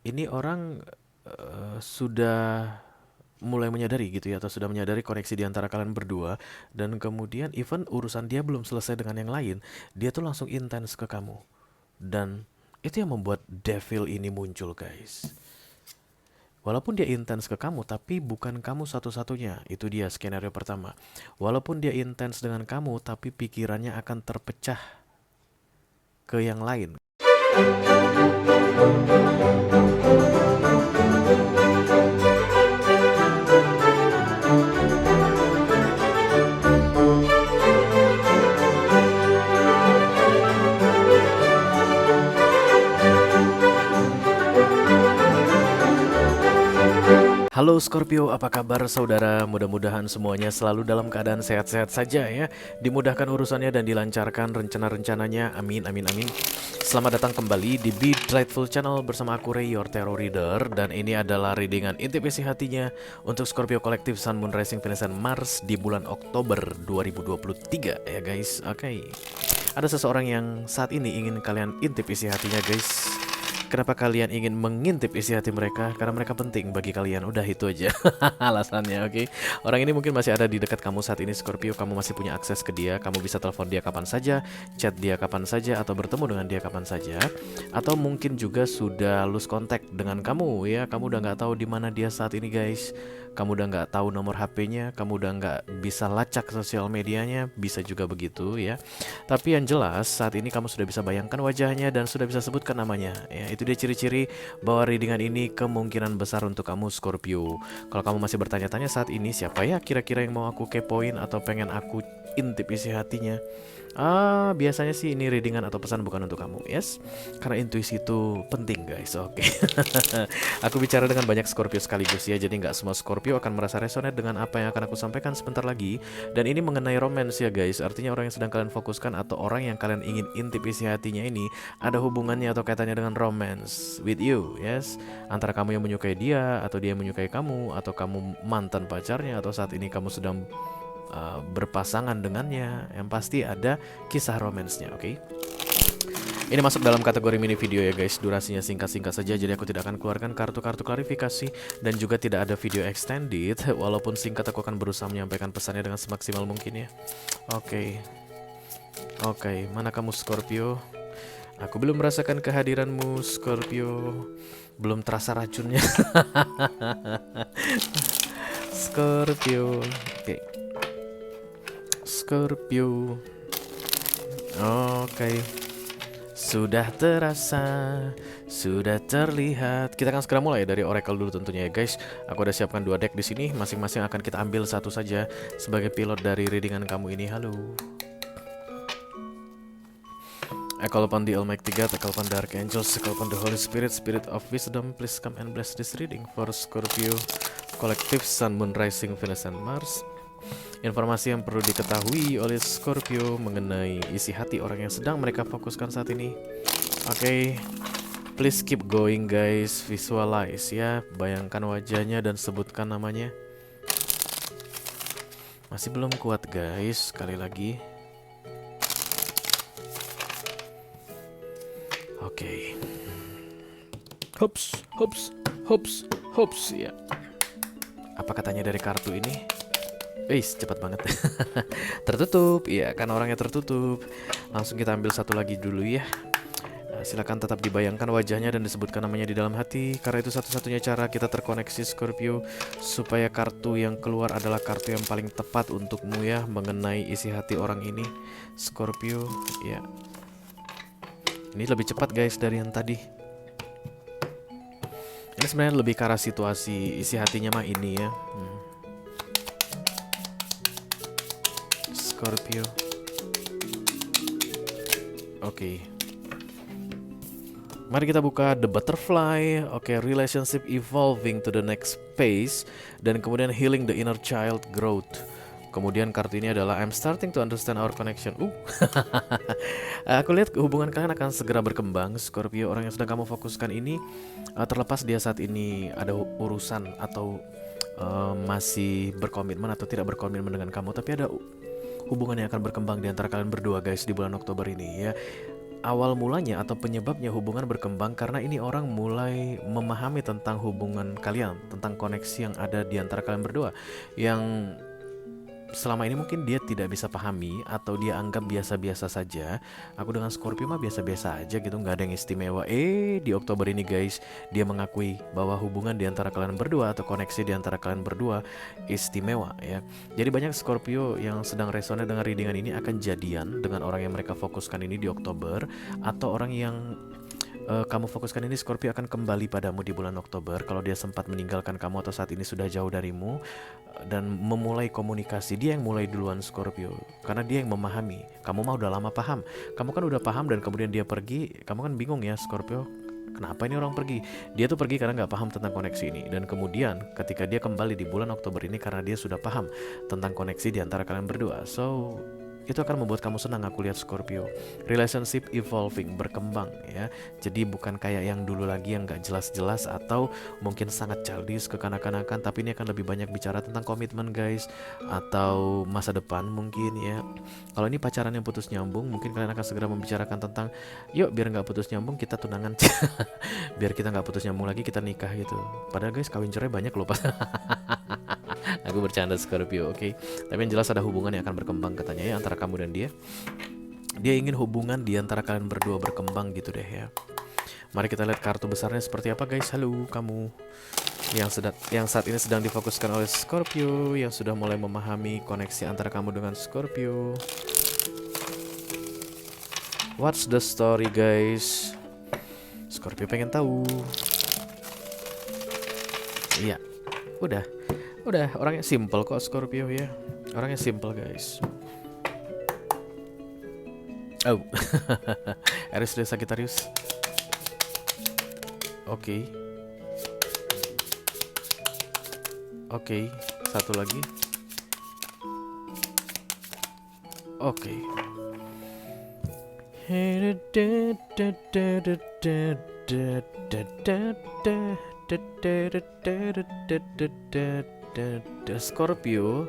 ini orang sudah mulai menyadari gitu ya, atau sudah menyadari koneksi di antara kalian berdua, dan kemudian even urusan dia belum selesai dengan yang lain, dia tuh langsung intens ke kamu. Dan itu yang membuat devil ini muncul, guys. Walaupun dia intens ke kamu, tapi bukan kamu satu-satunya. Itu dia skenario pertama. Walaupun dia intens dengan kamu, tapi pikirannya akan terpecah ke yang lain. Halo Scorpio, apa kabar saudara? Mudah-mudahan semuanya selalu dalam keadaan sehat-sehat saja ya. Dimudahkan urusannya dan dilancarkan rencana-rencananya. Amin, amin, amin. Selamat datang kembali di Be Delightful Channel bersama aku Ray, your tarot reader. Dan ini adalah readingan intip isi hatinya untuk Scorpio Kolektif Sun, Moon, Rising, Venus, dan Mars di bulan Oktober 2023 ya guys. Oke. Ada seseorang yang saat ini ingin kalian intip isi hatinya guys. Kenapa kalian ingin mengintip isi hati mereka? Karena mereka penting bagi kalian. Udah itu aja alasannya, oke? Orang ini mungkin masih ada di dekat kamu saat ini Scorpio. Kamu masih punya akses ke dia. Kamu bisa telepon dia kapan saja, chat dia kapan saja, atau bertemu dengan dia kapan saja. Atau mungkin juga sudah lose contact dengan kamu ya. Kamu udah nggak tahu di mana dia saat ini guys. Kamu udah nggak tahu nomor HP-nya. Kamu udah nggak bisa lacak sosial medianya. Bisa juga begitu ya. Tapi yang jelas saat ini kamu sudah bisa bayangkan wajahnya dan sudah bisa sebutkan namanya ya. Itu dia ciri-ciri bahwa readingan ini kemungkinan besar untuk kamu Scorpio. Kalau kamu masih bertanya-tanya saat ini, siapa ya kira-kira yang mau aku kepoin atau pengen aku intip isi hatinya? Biasanya sih ini readingan atau pesan bukan untuk kamu, yes? Karena intuisi itu penting guys, oke. Aku bicara dengan banyak Scorpio sekaligus ya, jadi nggak semua Scorpio akan merasa resonate dengan apa yang akan aku sampaikan sebentar lagi. Dan ini mengenai romance ya guys, artinya orang yang sedang kalian fokuskan atau orang yang kalian ingin intip isi hatinya ini ada hubungannya atau kaitannya dengan romance with you, yes? Antara kamu yang menyukai dia, atau dia yang menyukai kamu, atau kamu mantan pacarnya, atau saat ini kamu sedang berpasangan dengannya. Yang pasti ada kisah romansnya, oke? Ini masuk dalam kategori mini video ya guys. Durasinya singkat-singkat saja, jadi aku tidak akan keluarkan kartu-kartu klarifikasi dan juga tidak ada video extended. Walaupun singkat, aku akan berusaha menyampaikan pesannya dengan semaksimal mungkin ya. Oke. Oke, mana kamu Scorpio? Aku belum merasakan kehadiranmu Scorpio. Belum terasa racunnya. Scorpio. Oke. Scorpio. Oke. Sudah terasa, sudah terlihat. Kita akan segera mulai dari oracle dulu tentunya ya guys. Aku udah siapkan 2 deck di sini, masing-masing akan kita ambil satu saja sebagai pilot dari readingan kamu ini. Halo. I call upon the Almighty God, I call upon the Archangels, I call upon the Holy Spirit, Spirit of Wisdom. Please come and bless this reading for Scorpio Kolektif Sun, Moon, Rising, Venus, and Mars. Informasi yang perlu diketahui oleh Scorpio mengenai isi hati orang yang sedang mereka fokuskan saat ini. Oke, please keep going guys. Visualize ya, bayangkan wajahnya dan sebutkan namanya. Masih belum kuat guys, sekali lagi. Oke. Hops, hops, hops, hops ya. Apa katanya dari kartu ini? Cepat banget. Tertutup, iya kan orangnya tertutup. Langsung kita ambil satu lagi dulu ya. Silakan tetap dibayangkan wajahnya dan disebutkan namanya di dalam hati. Karena itu satu-satunya cara kita terkoneksi Scorpio, supaya kartu yang keluar adalah kartu yang paling tepat untukmu ya, mengenai isi hati orang ini Scorpio ya. Ini lebih cepat guys dari yang tadi. Ini sebenarnya lebih ke arah situasi isi hatinya mah ini ya. Scorpio. Oke. Mari kita buka The Butterfly. Oke, relationship evolving to the next phase. Dan kemudian healing the inner child growth. Kemudian kartu ini adalah I'm starting to understand our connection. Aku lihat hubungan kalian akan segera berkembang Scorpio. Orang yang sedang kamu fokuskan ini, terlepas dia saat ini ada urusan atau masih berkomitmen atau tidak berkomitmen dengan kamu, tapi ada hubungan yang akan berkembang di antara kalian berdua guys di bulan Oktober ini ya. awal mulanya atau penyebabnya hubungan berkembang karena ini orang mulai memahami tentang hubungan kalian, tentang koneksi yang ada di antara kalian berdua, yang selama ini mungkin dia tidak bisa pahami atau dia anggap biasa-biasa saja. Aku dengan Scorpio mah biasa-biasa aja gitu, nggak ada yang istimewa. Di Oktober ini guys, dia mengakui bahwa hubungan di antara kalian berdua atau koneksi di antara kalian berdua istimewa ya. Jadi banyak Scorpio yang sedang resonate dengan readingan ini akan jadian dengan orang yang mereka fokuskan ini di Oktober, atau orang yang kamu fokuskan ini Scorpio akan kembali padamu di bulan Oktober kalau dia sempat meninggalkan kamu atau saat ini sudah jauh darimu, dan memulai komunikasi. Dia yang mulai duluan Scorpio karena dia yang memahami. Kamu mah udah lama paham, kamu kan udah paham, dan kemudian dia pergi, kamu kan bingung ya Scorpio, kenapa ini orang pergi. Dia tuh pergi karena nggak paham tentang koneksi ini, dan kemudian ketika dia kembali di bulan Oktober ini karena dia sudah paham tentang koneksi di antara kalian berdua. So itu akan membuat kamu senang, aku lihat Scorpio. Relationship evolving, berkembang ya. Jadi bukan kayak yang dulu lagi yang gak jelas-jelas atau mungkin sangat childish, kekanak-kanakan, tapi ini akan lebih banyak bicara tentang komitmen guys, atau masa depan mungkin ya. Kalau ini pacaran yang putus nyambung, mungkin kalian akan segera membicarakan tentang yuk biar gak putus nyambung kita tunangan. Biar kita gak putus nyambung lagi kita nikah gitu. Padahal guys kawin cerai banyak loh. Aku bercanda Scorpio, oke. Tapi yang jelas ada hubungan yang akan berkembang katanya ya antara kamu dan dia. Dia ingin hubungan di antara kalian berdua berkembang gitu deh ya. Mari kita lihat kartu besarnya seperti apa guys. Halo kamu yang saat ini sedang difokuskan oleh Scorpio, yang sudah mulai memahami koneksi antara kamu dengan Scorpio. What's the story guys? Scorpio pengen tahu. Iya, udah orangnya simple kok Scorpio ya. Orangnya simple guys. Oh. Aries dan Sagittarius. Oke. Satu lagi. Oke. Scorpio,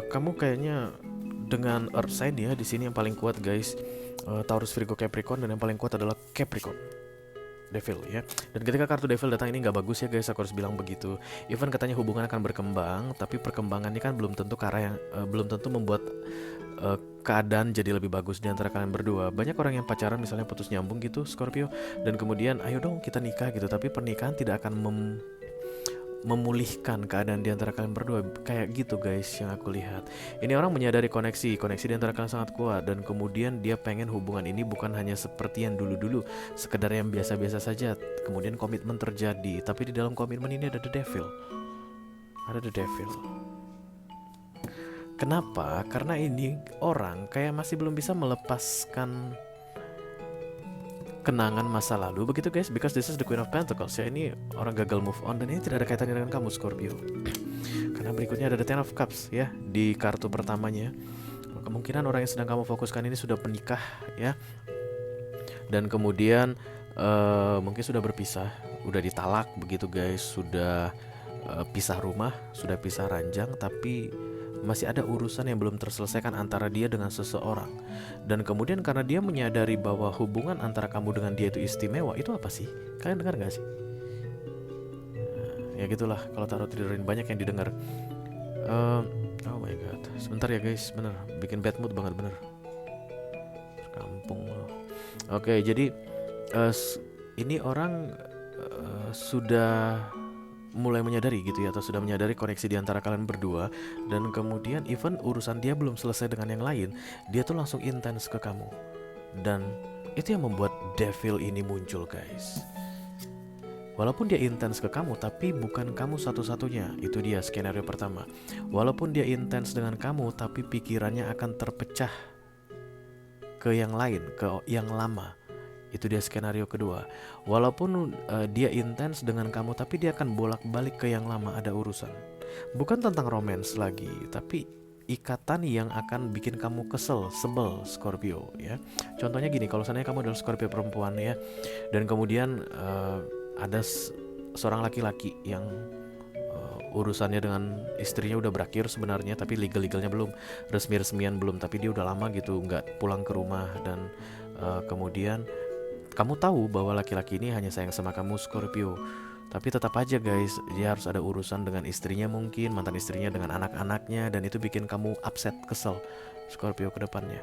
kamu kayaknya dengan Earth sign ya di sini yang paling kuat guys. Taurus, Virgo, Capricorn, dan yang paling kuat adalah Capricorn. Devil ya. Dan ketika kartu Devil datang ini nggak bagus ya guys, aku harus bilang begitu. Even katanya hubungan akan berkembang, tapi perkembangannya kan belum tentu ke arah yang belum tentu membuat keadaan jadi lebih bagus di antara kalian berdua. Banyak orang yang pacaran misalnya putus nyambung gitu Scorpio, dan kemudian ayo dong kita nikah gitu, tapi pernikahan tidak akan memulihkan keadaan di antara kalian berdua. Kayak gitu guys yang aku lihat. Ini orang menyadari koneksi di antara kalian sangat kuat, dan kemudian dia pengen hubungan ini bukan hanya seperti yang dulu-dulu, sekedar yang biasa-biasa saja. Kemudian komitmen terjadi, tapi di dalam komitmen ini ada the devil. Ada the devil. Kenapa? Karena ini orang kayak masih belum bisa melepaskan kenangan masa lalu begitu guys, because this is the Queen of Pentacles ya. Ini orang gagal move on, dan ini tidak ada kaitannya dengan kamu Scorpio. Karena berikutnya ada the Ten of Cups ya di kartu pertamanya. Kemungkinan orang yang sedang kamu fokuskan ini sudah menikah ya, dan kemudian mungkin sudah berpisah, udah ditalak begitu guys, sudah pisah rumah, sudah pisah ranjang, tapi masih ada urusan yang belum terselesaikan antara dia dengan seseorang. Dan kemudian karena dia menyadari bahwa hubungan antara kamu dengan dia itu istimewa. Itu apa sih? Kalian dengar gak sih? Ya gitulah, kalau taruh tidurin banyak yang didengar. Oh my god, sebentar ya guys, bener bikin bad mood banget bener. Kampung loh. Oke, jadi ini orang sudah mulai menyadari gitu ya, atau sudah menyadari koneksi di antara kalian berdua, dan kemudian even urusan dia belum selesai dengan yang lain, dia tuh langsung intens ke kamu. Dan itu yang membuat devil ini muncul guys. Walaupun dia intens ke kamu, tapi bukan kamu satu-satunya. Itu dia skenario pertama. Walaupun dia intens dengan kamu, tapi pikirannya akan terpecah ke yang lain, ke yang lama. Itu dia skenario kedua. Walaupun dia intens dengan kamu, tapi dia akan bolak-balik ke yang lama, ada urusan. Bukan tentang romance lagi, tapi ikatan yang akan bikin kamu kesel, sebel Scorpio ya. Contohnya gini, kalau seandainya kamu adalah Scorpio perempuan ya, dan kemudian ada seorang laki-laki yang urusannya dengan istrinya udah berakhir sebenarnya, tapi legalnya belum, resmian belum, tapi dia udah lama gitu nggak pulang ke rumah. Dan kemudian kamu tahu bahwa laki-laki ini hanya sayang sama kamu, Scorpio. Tapi tetap aja guys, dia harus ada urusan dengan istrinya, mungkin mantan istrinya, dengan anak-anaknya, dan itu bikin kamu upset, kesel, Scorpio, ke depannya.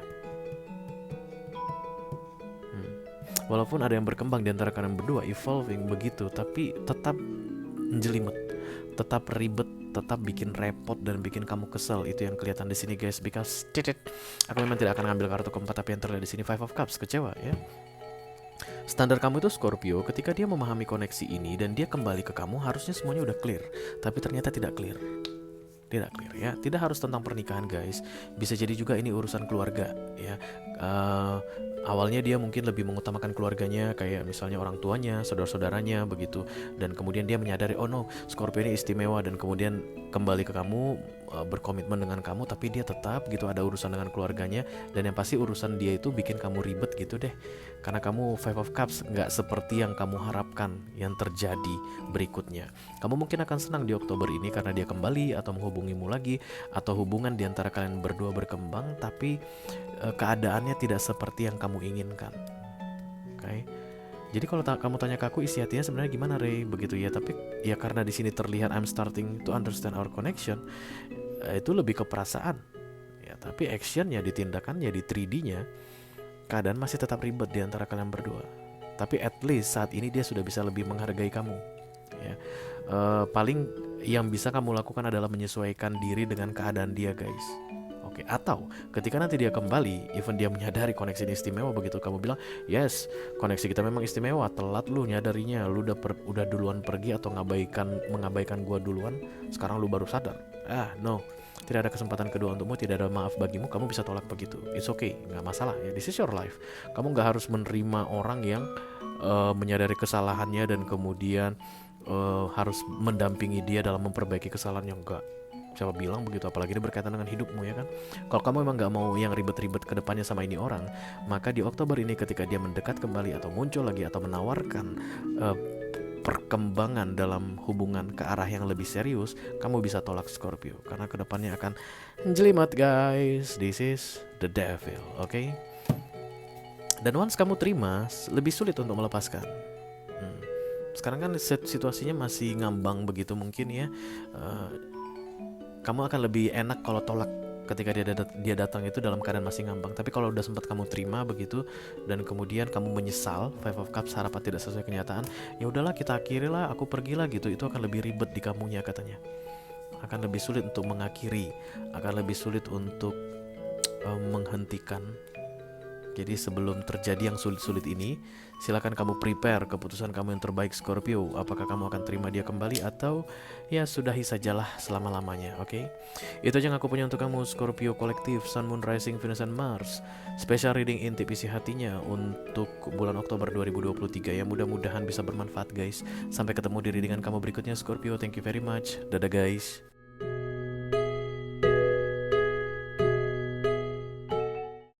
Walaupun ada yang berkembang di antara kalian berdua, evolving begitu, tapi tetap menjelimet, tetap ribet, tetap bikin repot dan bikin kamu kesel. Itu yang kelihatan di sini guys. Because aku memang tidak akan ngambil kartu keempat, tapi yang terlihat di sini Five of Cups, kecewa ya. Standar kamu itu Scorpio, ketika dia memahami koneksi ini dan dia kembali ke kamu, harusnya semuanya udah clear. Tapi ternyata tidak clear. Tidak clear ya. Tidak harus tentang pernikahan guys. Bisa jadi juga ini urusan keluarga ya. Awalnya dia mungkin lebih mengutamakan keluarganya, kayak misalnya orang tuanya, saudara-saudaranya begitu. Dan kemudian dia menyadari, oh no, Scorpio ini istimewa, dan kemudian kembali ke kamu, berkomitmen dengan kamu, tapi dia tetap gitu ada urusan dengan keluarganya. Dan yang pasti urusan dia itu bikin kamu ribet gitu deh. Karena kamu Five of Cups nggak seperti yang kamu harapkan yang terjadi berikutnya. Kamu mungkin akan senang di Oktober ini karena dia kembali atau menghubungimu lagi, atau hubungan di antara kalian berdua berkembang, tapi keadaannya tidak seperti yang kamu inginkan. Oke. Jadi kalau kamu tanya ke aku isi hatinya sebenarnya gimana Ray, begitu ya. Tapi ya karena di sini terlihat I'm starting to understand our connection, itu lebih ke perasaan. Ya, tapi actionnya, di tindakannya, di 3D-nya, keadaan masih tetap ribet di antara kalian berdua. Tapi at least saat ini dia sudah bisa lebih menghargai kamu. Ya. Paling yang bisa kamu lakukan adalah menyesuaikan diri dengan keadaan dia guys. Oke, atau ketika nanti dia kembali, even dia menyadari koneksi ini istimewa, begitu kamu bilang, yes, koneksi kita memang istimewa, telat lu nyadarinya, lu udah duluan pergi atau mengabaikan gua duluan, sekarang lu baru sadar. No, tidak ada kesempatan kedua untukmu, tidak ada maaf bagimu, kamu bisa tolak begitu. It's okay, nggak masalah ya, this is your life. Kamu nggak harus menerima orang yang menyadari kesalahannya dan kemudian harus mendampingi dia dalam memperbaiki kesalahannya, enggak. Siapa bilang begitu, apalagi ini berkaitan dengan hidupmu ya kan. Kalau kamu memang gak mau yang ribet-ribet ke depannya sama ini orang, maka di Oktober ini ketika dia mendekat kembali atau muncul lagi atau menawarkan perkembangan dalam hubungan ke arah yang lebih serius, kamu bisa tolak Scorpio, karena kedepannya akan jelimet guys. This is the devil, oke? Dan once kamu terima, lebih sulit untuk melepaskan. Sekarang kan situasinya masih ngambang begitu mungkin ya. Kamu akan lebih enak kalau tolak ketika dia datang itu dalam keadaan masih ngambang. Tapi kalau udah sempat kamu terima begitu dan kemudian kamu menyesal, Five of Cups, harapan tidak sesuai kenyataan, ya udahlah kita akhiri lah, aku pergilah gitu. Itu akan lebih ribet di kamunya katanya. Akan lebih sulit untuk mengakhiri, akan lebih sulit untuk menghentikan. Jadi sebelum terjadi yang sulit-sulit ini, silakan kamu prepare keputusan kamu yang terbaik Scorpio. Apakah kamu akan terima dia kembali atau ya sudahi sajalah selama-lamanya, oke? Itu aja yang aku punya untuk kamu Scorpio kolektif Sun, Moon, Rising, Venus, dan Mars. Special reading intip isi hatinya untuk bulan Oktober 2023 ya. Mudah-mudahan bisa bermanfaat guys. Sampai ketemu di readingan kamu berikutnya Scorpio. Thank you very much. Dadah guys.